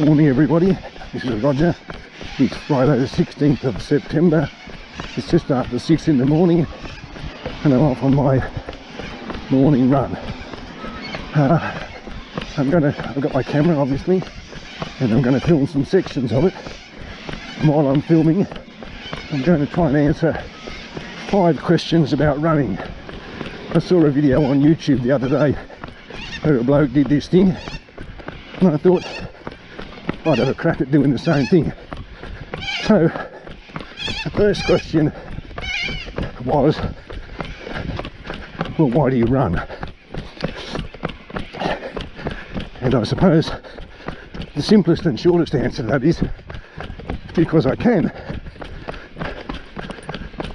Morning everybody, this is Roger. It's Friday the 16th of September. It's just after 6 in the morning and I'm off on my morning run. I've got my camera obviously, and I'm going to film some sections of it. And while I'm filming, I'm going to try and answer 5 questions about running. I saw a video on YouTube the other day where a bloke did this thing, and I thought I'd have a crack at doing the same thing. So the first question was, well, why do you run? And I suppose the simplest and shortest answer to that is because I can.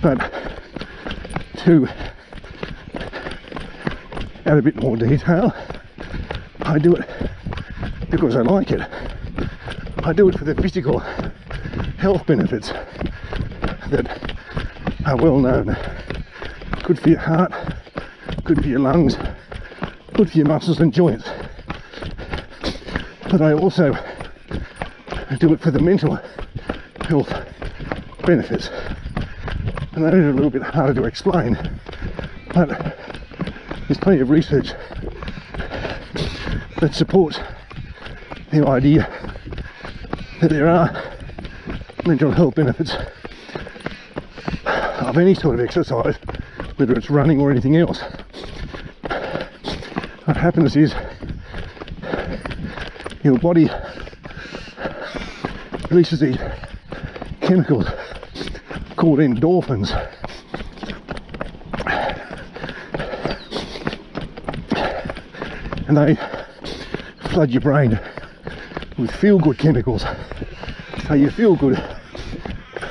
But to add a bit more detail, I do it because I like it. I do it for the physical health benefits that are well known. Good for your heart, good for your lungs, good for your muscles and joints. But I also do it for the mental health benefits. And that is a little bit harder to explain, but there's plenty of research that supports the idea that there are mental health benefits of any sort of exercise, whether it's running or anything else. What happens is your body releases these chemicals called endorphins, and they flood your brain with feel-good chemicals, so you feel good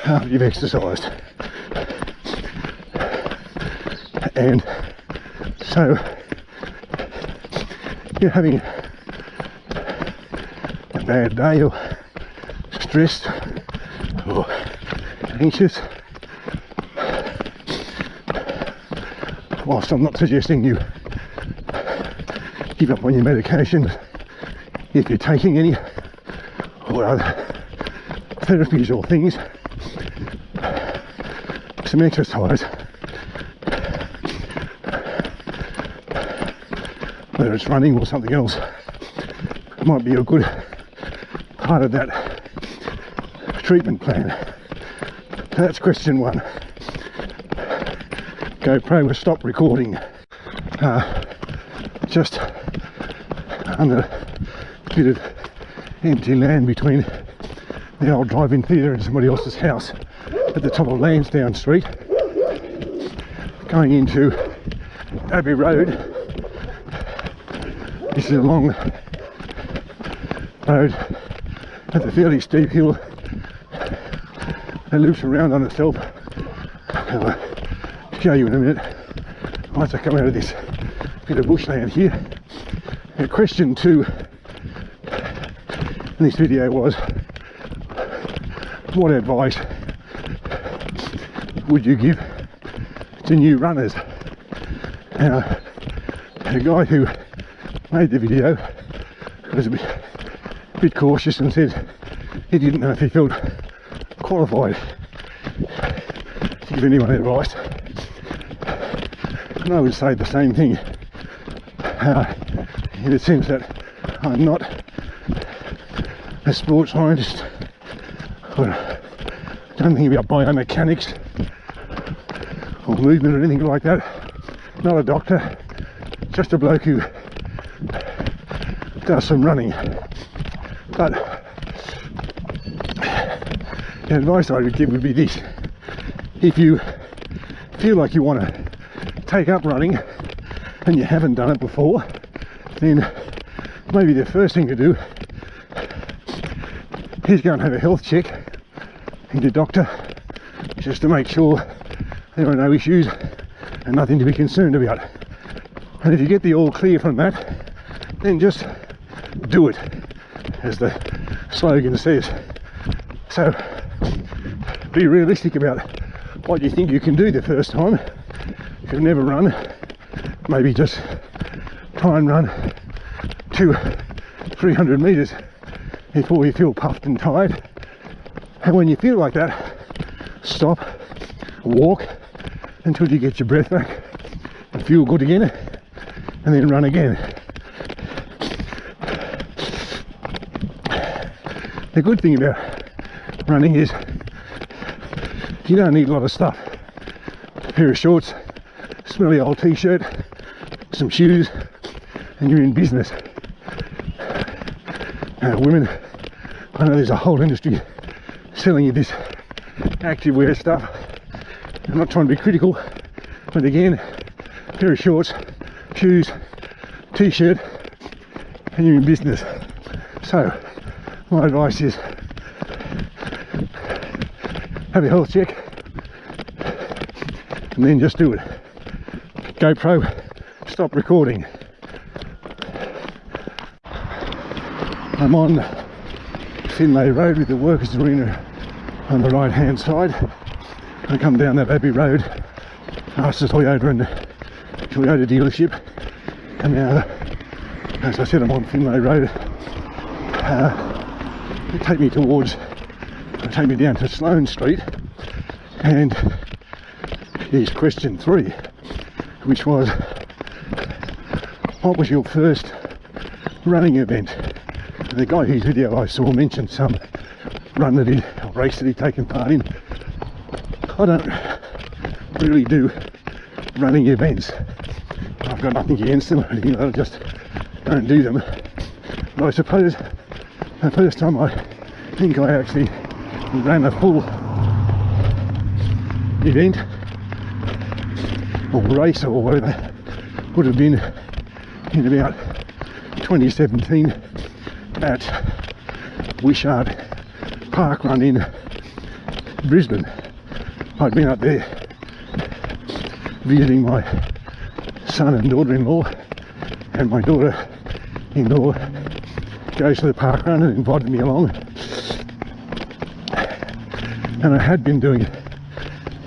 after you've exercised. And so you're having a bad day or stressed or anxious. Whilst I'm not suggesting you give up on your medication if you're taking any, or other therapies or things, some exercise, whether it's running or something else, might be a good part of that treatment plan. That's question 1. GoPro will stop recording. Just under a bit of empty land between the old drive-in theatre and somebody else's house at the top of Lansdowne Street, going into Abbey Road. This is a long road at a fairly steep hill that loops around on itself. I'll show you in a minute once I come out of this bit of bushland here. And question 2 in this video was, what advice would you give to new runners? Now, the guy who made the video was a bit cautious and said he didn't know if he felt qualified to give anyone advice. And I would say the same thing, in the sense that I'm not a sports scientist, or don't think about biomechanics or movement or anything like that. Not a doctor, just a bloke who does some running. But the advice I would give would be this: if you feel like you want to take up running and you haven't done it before, then maybe the first thing to do is go and have a health check with your doctor, just to make sure there are no issues and nothing to be concerned about. And if you get the all clear from that, then just do it, as the slogan says. So be realistic about what you think you can do the first time. If you've never run, maybe just try and run 200-300 meters before you feel puffed and tired. And when you feel like that, stop, walk until you get your breath back and feel good again, and then run again. The good thing about running is you don't need a lot of stuff. A pair of shorts, smelly old t-shirt, some shoes, and you're in business. Women, I know there's a whole industry selling you this activewear stuff. I'm not trying to be critical, but again, a pair of shorts, shoes, t-shirt, and you're in business. So my advice is have a health check and then just do it. GoPro, stop recording. I'm on Finlay Road with the Workers Arena on the right hand side. I come down that Abbey Road past the Toyota dealership, and now, as I said, I'm on Finlay Road. It take me down to Sloane Street, and here's question 3, which was, what was your first running event? And the guy whose video I saw mentioned some race that he'd taken part in. I don't really do running events. I've got nothing against them or anything, I just don't do them. But I suppose the first time I think I actually ran a full event or race or whatever would have been in about 2017 at Wishart Park Run in Brisbane. I'd been up there visiting my son and daughter-in-law, and my daughter-in-law goes to the park run and invited me along. And I had been doing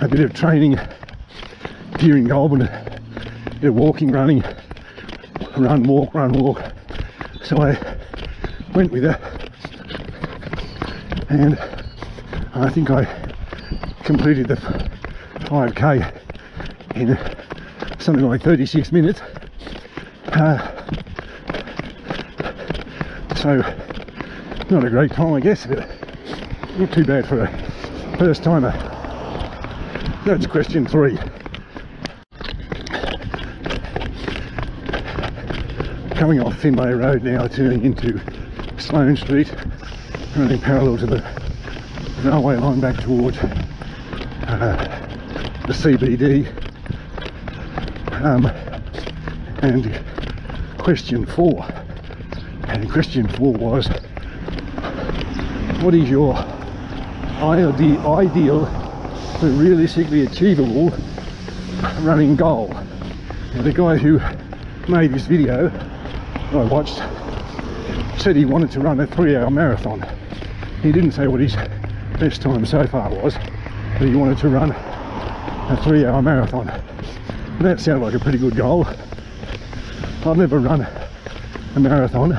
a bit of training here in Goulburn, a bit of walking, running, run, walk. So I went with her, and I think I completed the 5k in something like 36 minutes. So not a great time, I guess, but not too bad for a first timer. That's question 3. Coming off Finlay Road now, turning into Sloane Street, running parallel to the railway line back towards the CBD. And question 4. And question 4 was, what is your ideal but realistically achievable running goal? Now, the guy who made this video I watched said he wanted to run a 3-hour marathon. He didn't say what his best time so far was, but he wanted to run a 3-hour marathon. And that sounded like a pretty good goal. I've never run a marathon.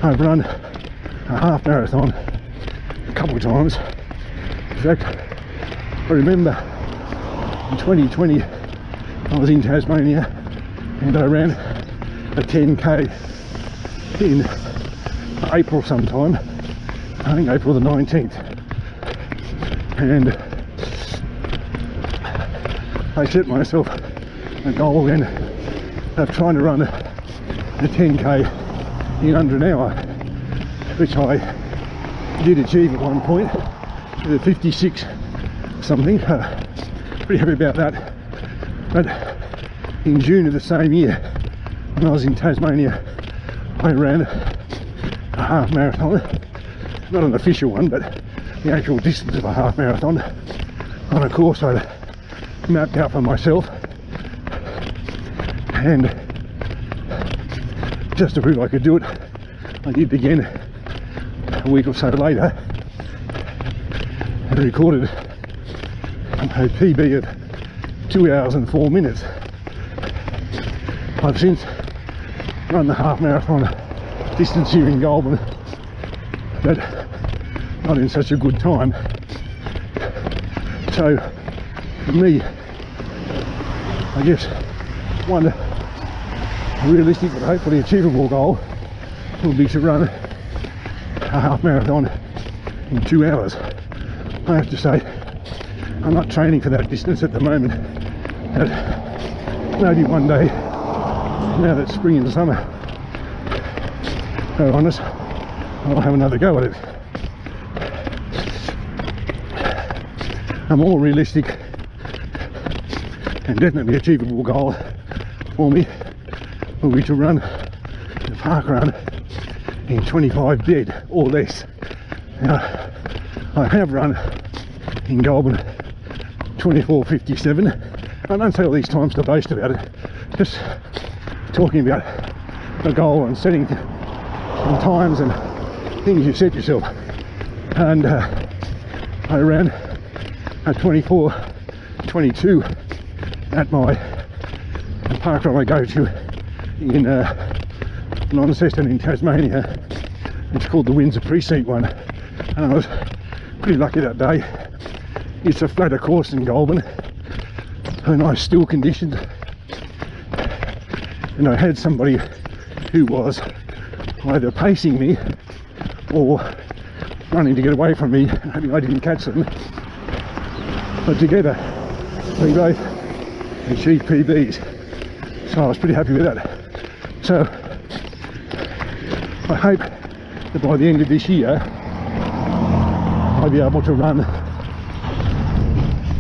I've run a half marathon a couple of times. In fact, I remember in 2020 I was in Tasmania and I ran a 10k in April sometime, I think April the 19th, and I set myself a goal then of trying to run a 10k in under an hour, which I did achieve at one point with a 56 something. Pretty happy about that. But in June of the same year, when I was in Tasmania, I ran a half marathon, not an official one, but the actual distance of a half marathon on a course I mapped out for myself. And just to prove I could do it, I did begin a week or so later and recorded a PB of 2 hours and 4 minutes. I've since run the half marathon distance here in Goulburn but not in such a good time. So for me, I guess one realistic but hopefully achievable goal will be to run a half marathon in 2 hours. I have to say, I'm not training for that distance at the moment, but maybe one day, now that spring and summer are on us, I'll have another go at it. A more realistic and definitely achievable goal for me will be to run the park run in 25 dead or less. Now, I have run in Goulburn 24:57. I don't say all these times to boast about it, just talking about the goal and setting some times and things you set yourself. And I ran at 24:22 at my park run I go to in Launceston in Tasmania. It's called the Windsor Precinct one, and I was pretty lucky that day. It's a flatter course in Goulburn, and nice still conditions, and I had somebody who was either pacing me or running to get away from me, hoping I didn't catch them. But together we both achieved PBs, so I was pretty happy with that. So I hope that by the end of this year I'll be able to run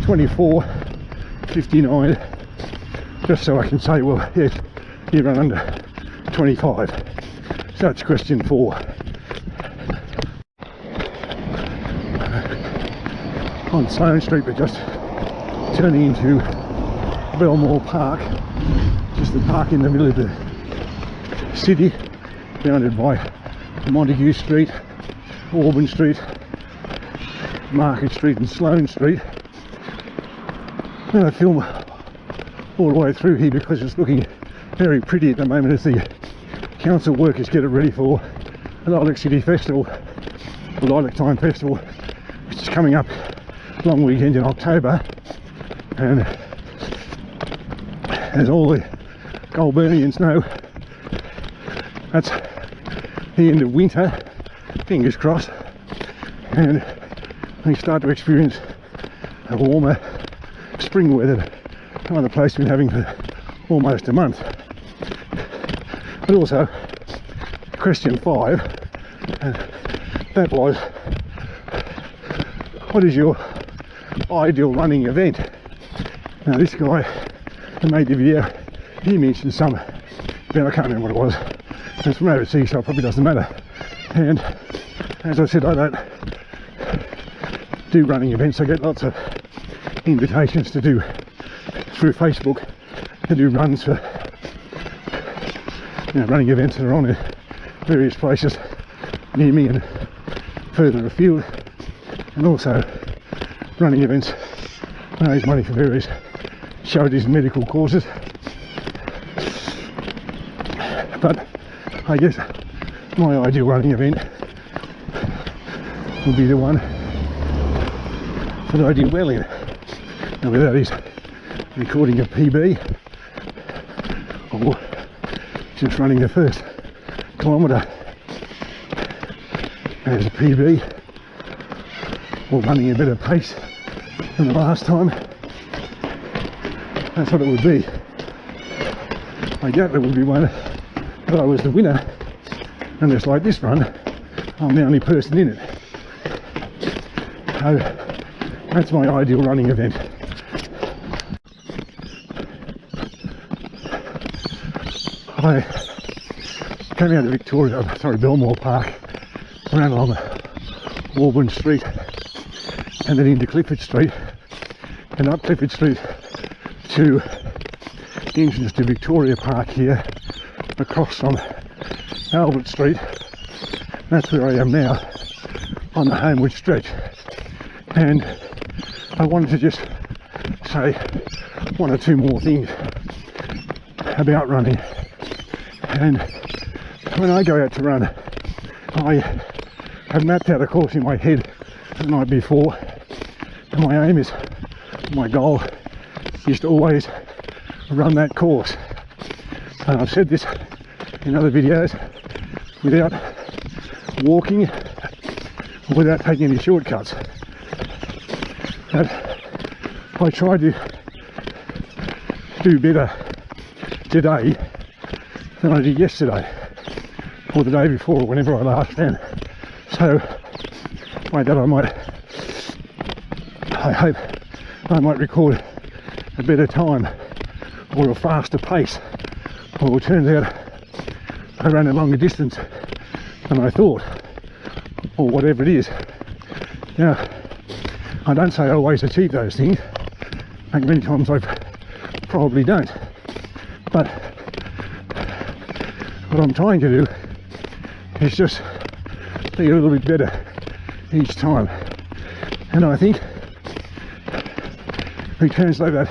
24:59, just so I can say, well, yes, you run under 25. So that's question 4. On Sloane Street, we're just turning into Belmore Park, just the park in the middle of the city, bounded by Montague Street, Auburn Street, Market Street and Sloane Street. And I film all the way through here because it's looking very pretty at the moment as the council workers get it ready for the Lilac City Festival, the Lilac Time Festival, which is coming up long weekend in October. And as all the Goulburnians know, that's the end of winter, fingers crossed, and we start to experience a warmer spring weather some other place been having for almost a month. But also question 5, and that was, what is your ideal running event? Now this guy who made the video, he mentioned some, but I can't remember what it was. It's from overseas, so it probably doesn't matter. And as I said, I don't do running events. I get lots of invitations to do through Facebook to do runs for, you know, running events that are on in various places near me and further afield, and also running events raise money for various charities and medical causes. But I guess my ideal running event would be the one that I did well in, and whether that is recording a PB or just running the first kilometre as a PB, or running a better pace than the last time. That's what it would be. I doubt there would be one that I was the winner, and just like this run, I'm the only person in it. So that's my ideal running event. I came out of Belmore Park, ran along Auburn Street and then into Clifford Street and up Clifford Street to the entrance to Victoria Park here, across from Albert Street. That's where I am now, on the homeward stretch. And I wanted to just say 1 or 2 more things about running. And when I go out to run, I I've mapped out a course in my head the night before, and my aim is, my goal is to always run that course. And I've said this in other videos, without walking, without taking any shortcuts. But I try to do better today than I did yesterday, or the day before, or whenever I last ran. So by that I hope I might record a better time, or a faster pace, or it turns out I ran a longer distance than I thought, or whatever it is. Now, I don't say I always achieve those things. I think many times I probably don't. But what I'm trying to do is just be a little bit better each time. And I think we translate that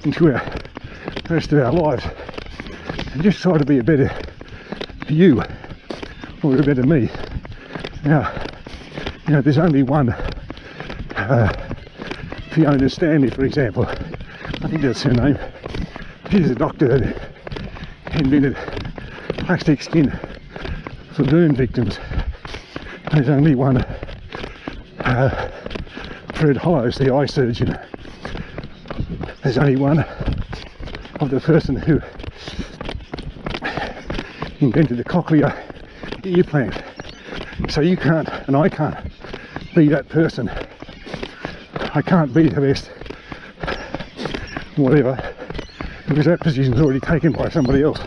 into the rest of our lives, and just try to be a better you, or a better me. Now, you know, there's only one Fiona Stanley, for example. I think that's her name. She's a doctor that invented plastic skin for burn victims. There's only one Fred Hollows, the eye surgeon. There's only one of the person who invented the cochlear implant. So you can't, and I can't, be that person. I can't be the best whatever, because that position's already taken by somebody else.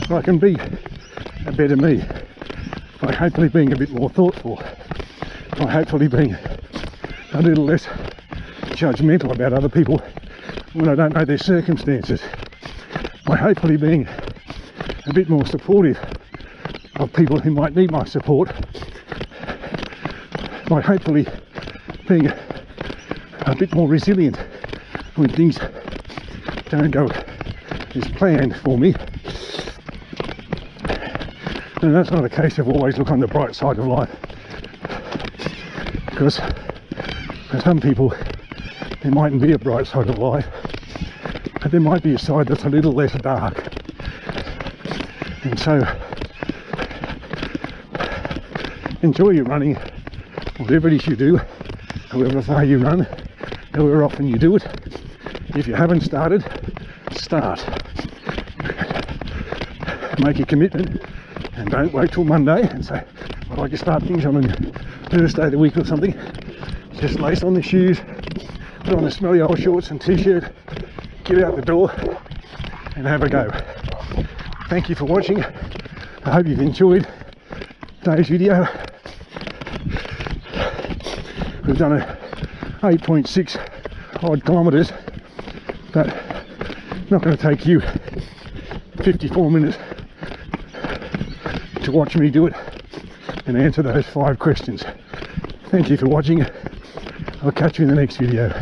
But I can be a better me by hopefully being a bit more thoughtful, by hopefully being a little less judgmental about other people when I don't know their circumstances, by hopefully being a bit more supportive of people who might need my support, by hopefully being a bit more resilient when things don't go as planned for me. And that's not a case of always look on the bright side of life, because for some people there mightn't be a bright side of life, but there might be a side that's a little less dark. And so enjoy your running, whatever it is you do, however far you run, however often you do it. If you haven't started, start. Make a commitment, and don't wait till Monday and say, I'd like to start things on a Thursday of the week or something. Just lace on the shoes, put on the smelly old shorts and t-shirt, get out the door and have a go. Thank you for watching. I hope you've enjoyed today's video. We've done a 8.6 odd kilometres, but not going to take you 54 minutes to watch me do it and answer those 5 questions. Thank you for watching. I'll catch you in the next video.